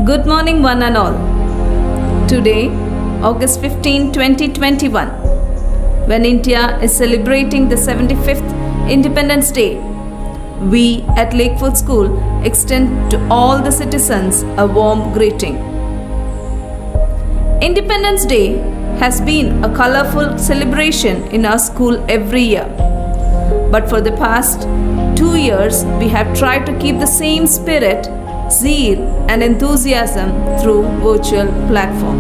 Good morning, one and all. Today, August 15, 2021, when India is celebrating the 75th Independence Day, we at Lakewood School extend to all the citizens a warm greeting. Independence Day has been a colorful celebration in our school every year. But for the past 2 years, we have tried to keep the same spirit, zeal and enthusiasm through virtual platform.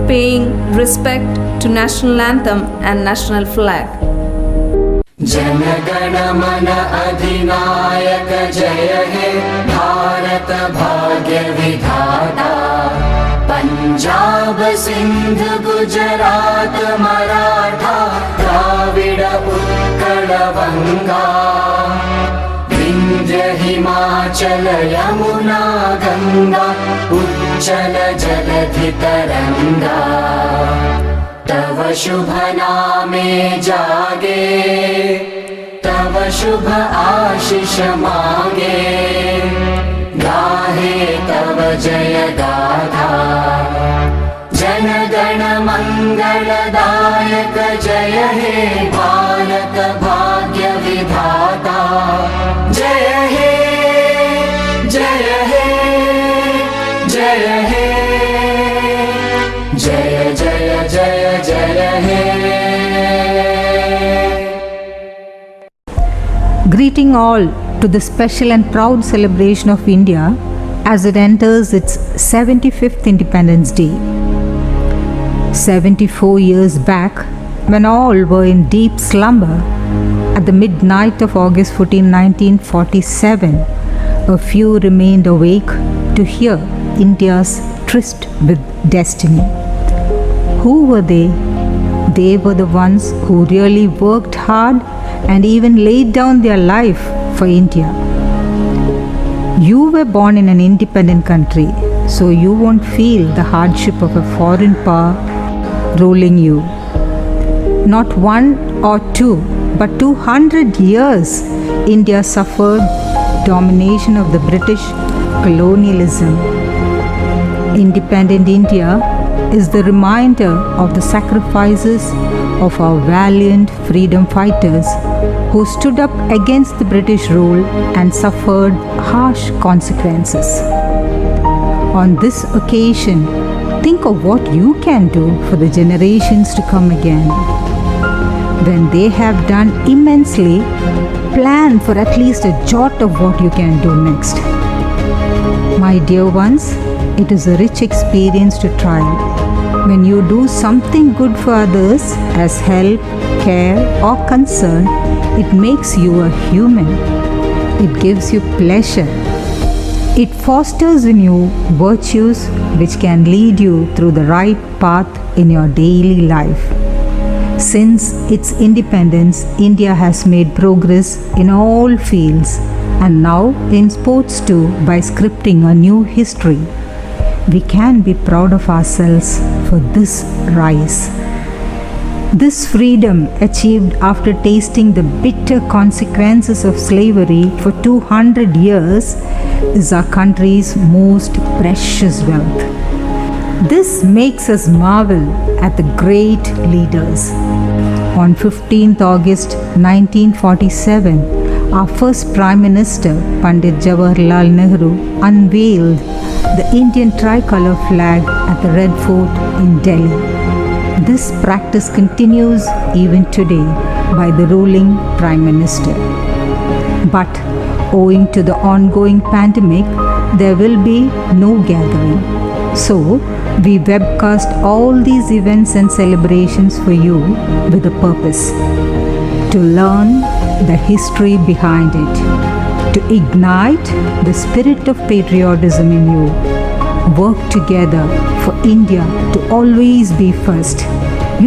Paying respect to national anthem and national flag. जनगण मन अधिनायक जय हे भारत भाग्य विधाता पंजाब सिंध गुजरात मराठा द्राविड उत्कल बंगा विंध्य हिमाचल यमुना गंगा उच्चल जलधि तरंगा तव शुभ नामे जागे तव शुभ आशीष मांगे गाहे तव जय गाथा जन गण मंगलदायक जय हे भारत भाग्य विधाता जय हे जय हे जय हे जय जय जय जय हे. Greeting all to the special and proud celebration of India as it enters its 75th Independence Day. 74 years back, when all were in deep slumber, at the midnight of August 14, 1947, a few remained awake to hear India's tryst with destiny. Who were they? They were the ones who really worked hard and even laid down their life for India. You were born in an independent country, so you won't feel the hardship of a foreign power ruling you. Not one or two, but 200 years India suffered domination of the British colonialism. Independent India is the reminder of the sacrifices of our valiant freedom fighters who stood up against the British rule and suffered harsh consequences. On this occasion, think of what you can do for the generations to come again. When they have done immensely, plan for at least a jot of what you can do next. My dear ones, it is a rich experience to try. When you do something good for others as help, care or concern, it makes you a human. It gives you pleasure. It fosters in you virtues which can lead you through the right path in your daily life. Since its independence, India has made progress in all fields and now in sports too by scripting a new history. We can be proud of ourselves for this rise. This freedom achieved after tasting the bitter consequences of slavery for 200 years is our country's most precious wealth. This makes us marvel at the great leaders. On 15th August 1947, our first Prime Minister, Pandit Jawaharlal Nehru, unveiled the Indian tricolor flag at the Red Fort in Delhi. This practice continues even today by the ruling Prime Minister. But owing to the ongoing pandemic, there will be no gathering. So, we webcast all these events and celebrations for you with a purpose: to learn the history behind it, to ignite the spirit of patriotism in you, work together for India to always be first,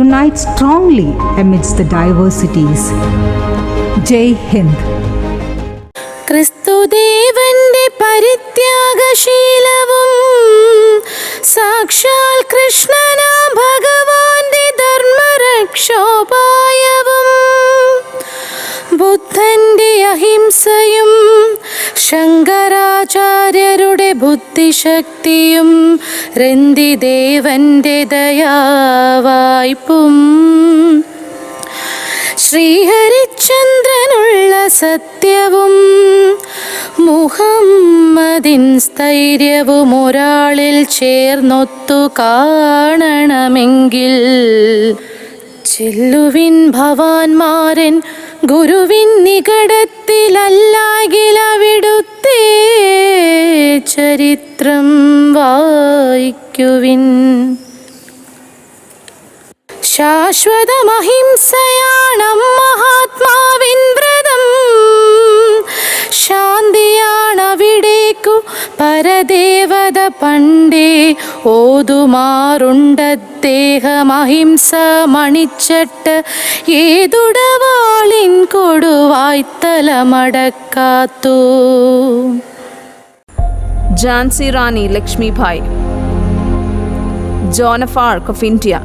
unite strongly amidst the diversities. Jai Hind. ക്രിസ്തുദേവന്റെ പരിത്യാഗശീലവും സാക്ഷാൽ കൃഷ്ണനാ ഭഗവാന്റെ ധർമ്മരക്ഷോപായവും ബുദ്ധന്റെ അഹിംസയും ശങ്കരാചാര്യരുടെ ബുദ്ധിശക്തിയും രന്തിദേവന്റെ ദയാവായ്പും ശ്രീഹരിചന്ദ്രനുള്ള സത്യവും മുഹമ്മദിൻ സ്ഥൈര്യവും ഒരാളിൽ ചേർന്നൊത്തു കാണണമെങ്കിൽ ചെല്ലുവിൻ ഭവാന്മാരൻ ഗുരുവിൻ നികടത്തിലല്ലാകിലവിടുത്തെ ചരിത്രം വായിക്കുവിൻ. ശാശ്വതമഹിംസയാണം മഹാത്മാവിൻ വ്രതം, ശാന്തിയാണവിടേക്കു പരദേവത പണ്ടേ ഓതുമാറുണ്ടദ്ദേഹമഹിംസ മണിച്ചട്ട് ഏതുടവാളിൻ കൊടുവായ്ത്തലമടക്കാത്തു. Jhansi Rani Lakshmi Bai, Joan of Arc of India.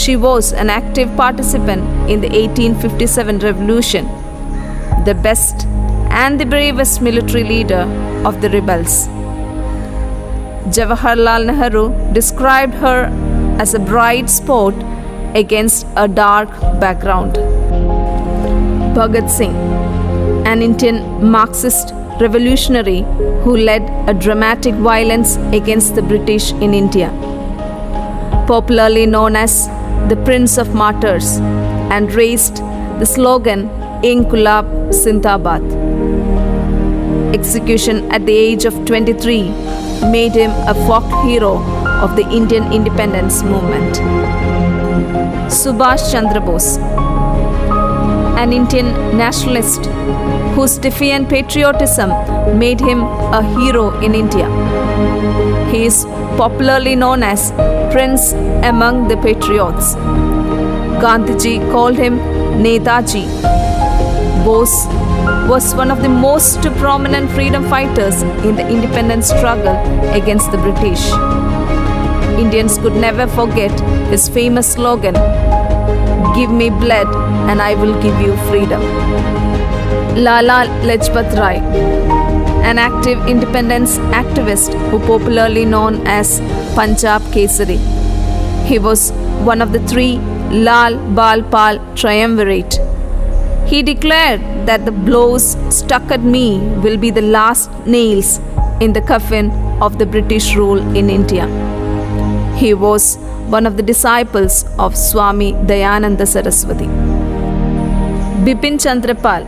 She was an active participant in the 1857 revolution, the best and the bravest military leader of the rebels. Jawaharlal Nehru described her as a bright spot against a dark background. Bhagat Singh, an Indian Marxist revolutionary who led a dramatic violence against the British in India, popularly known as the Prince of Martyrs, and raised the slogan Inqilab Zindabad. Execution at the age of 23 made him a folk hero of the Indian independence movement. Subhash Chandra Bose, an Indian nationalist whose defiant patriotism made him a hero in India. He is popularly known as Prince among the patriots. Gandhiji called him Netaji. Bose was one of the most prominent freedom fighters in the independence struggle against the British. Indians could never forget his famous slogan, "Give me blood and I will give you freedom." Lala Lajpat Rai, an active independence activist who popularly known as Punjab Kesari. He was one of the three Lal Bal Pal triumvirate. He declared that the blows struck at me will be the last nails in the coffin of the British rule in India. He was one of the disciples of Swami Dayananda Saraswati. Bipin Chandra Pal.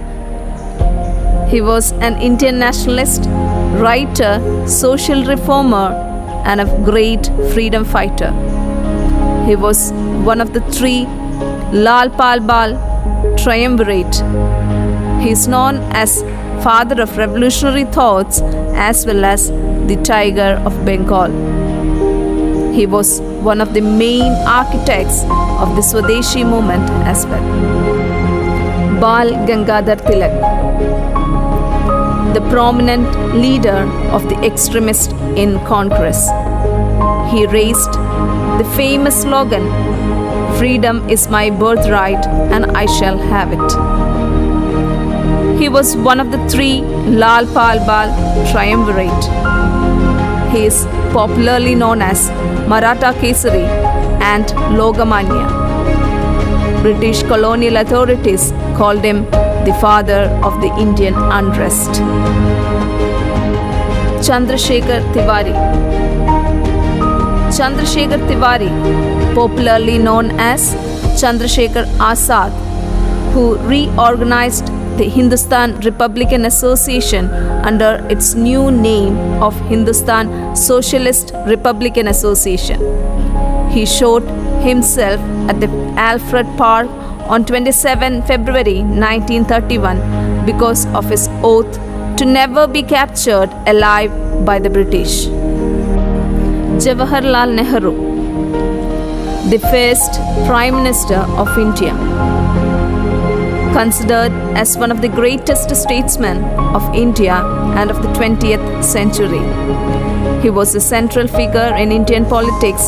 He was an Indian nationalist, writer, social reformer, and a great freedom fighter. He was one of the three Lal Pal Bal triumvirate. He is known as father of revolutionary thoughts as well as the Tiger of Bengal. He was one of the main architects of the Swadeshi movement as well. Bal Gangadhar Tilak, the prominent leader of the extremists in Congress. He raised the famous slogan, "Freedom is my birthright and I shall have it." He was one of the three Lal Pal Bal triumvirate. He is popularly known as Maratha Kesari and Logamanya. British colonial authorities called him the father of the Indian unrest. Chandrasekhar Tiwari. Chandrasekhar Tiwari, popularly known as Chandrasekhar Azad, who reorganized the Hindustan Republican Association under its new name of Hindustan Socialist Republican Association. He shot himself at the Alfred Park on 27 February 1931 because of his oath to never be captured alive by the British. Jawaharlal Nehru, the first Prime Minister of India, considered as one of the greatest statesmen of India and of the 20th century. He was a central figure in Indian politics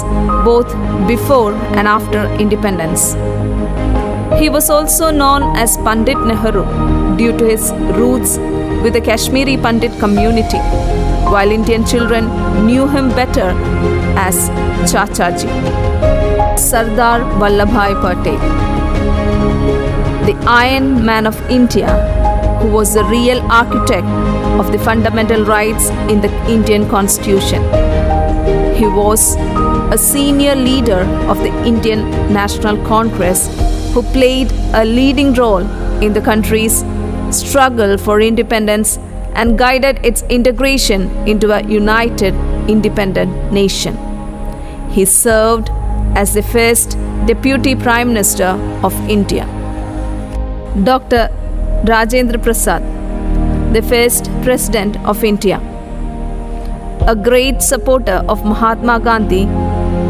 both before and after independence. He was also known as Pandit Nehru due to his roots with the Kashmiri Pandit community. while Indian children knew him better as Chachaji. Sardar Vallabhbhai Patel, the Iron Man of India, who was the real architect of the fundamental rights in the Indian Constitution. He was a senior leader of the Indian National Congress who played a leading role in the country's struggle for independence and guided its integration into a united, independent nation. He served as the first Deputy Prime Minister of India. Dr. Rajendra Prasad, the first President of India. A great supporter of Mahatma Gandhi,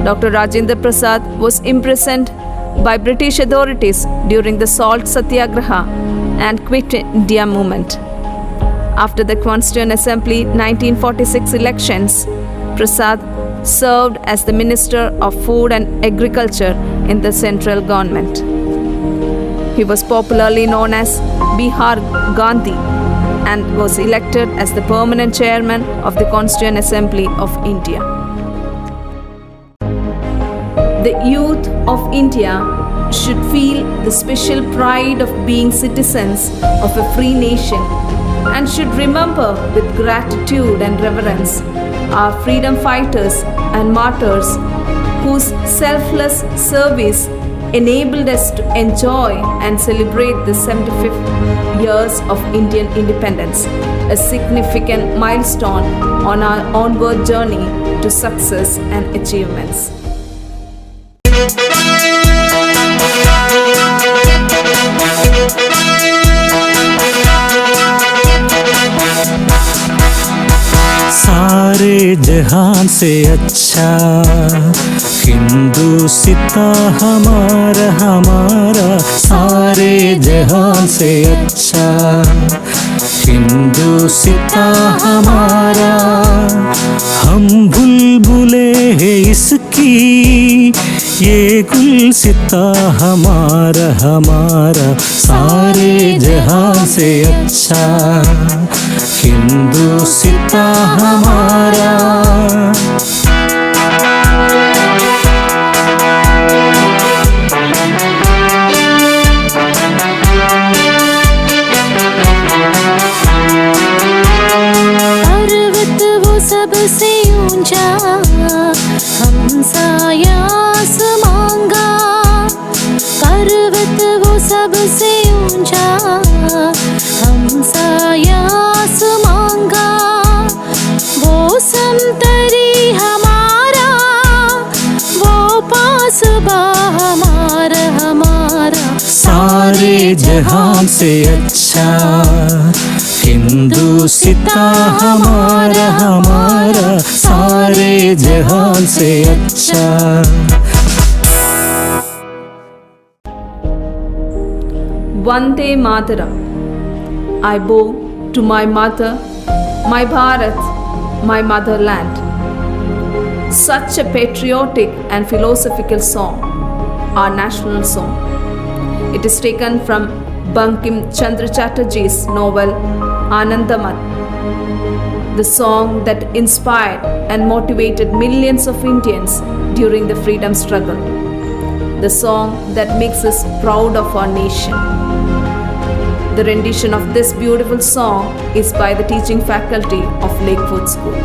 Dr. Rajendra Prasad was imprisoned by British authorities during the Salt Satyagraha and Quit India movement. After the Constituent Assembly 1946 elections, Prasad served as the Minister of Food and Agriculture in the central government. He was popularly known as Bihar Gandhi and was elected as the permanent chairman of the Constituent Assembly of India. The youth of India should feel the special pride of being citizens of a free nation and should remember with gratitude and reverence our freedom fighters and martyrs whose selfless service enabled us to enjoy and celebrate the 75th years of Indian independence, a significant milestone on our onward journey to success and achievements. सारे जहान से अच्छा हिंदुस्ता हमारा हमारा, सारे जहान से अच्छा हिंदुस्ता हमारा। हम बुलबुले हैं इसकी, ये गुलसिता हमारा हमारा, सारे जहां से अच्छा हिंदुस्ता हमारा। पर्वत वो सबसे ऊंचा, हमसा आसमांगा। पर्वत वो सबसे ऊंचा, हमसा आसमांगा। वो संतरी हमारा, वो पासबा हमारा हमारा, सारे जहां से अच्छा हिंदुस्ता हमारा हमारा, सारे जहां से अच्छा। Vande Mataram. I bow to my mother, my Bharat, my motherland. Such a patriotic and philosophical song, our national song. It is taken from Bankim Chandra Chatterjee's novel Anandamath, the song that inspired and motivated millions of Indians during the freedom struggle, the song that makes us proud of our nation. The rendition of this beautiful song is by the teaching faculty of Lakewood School.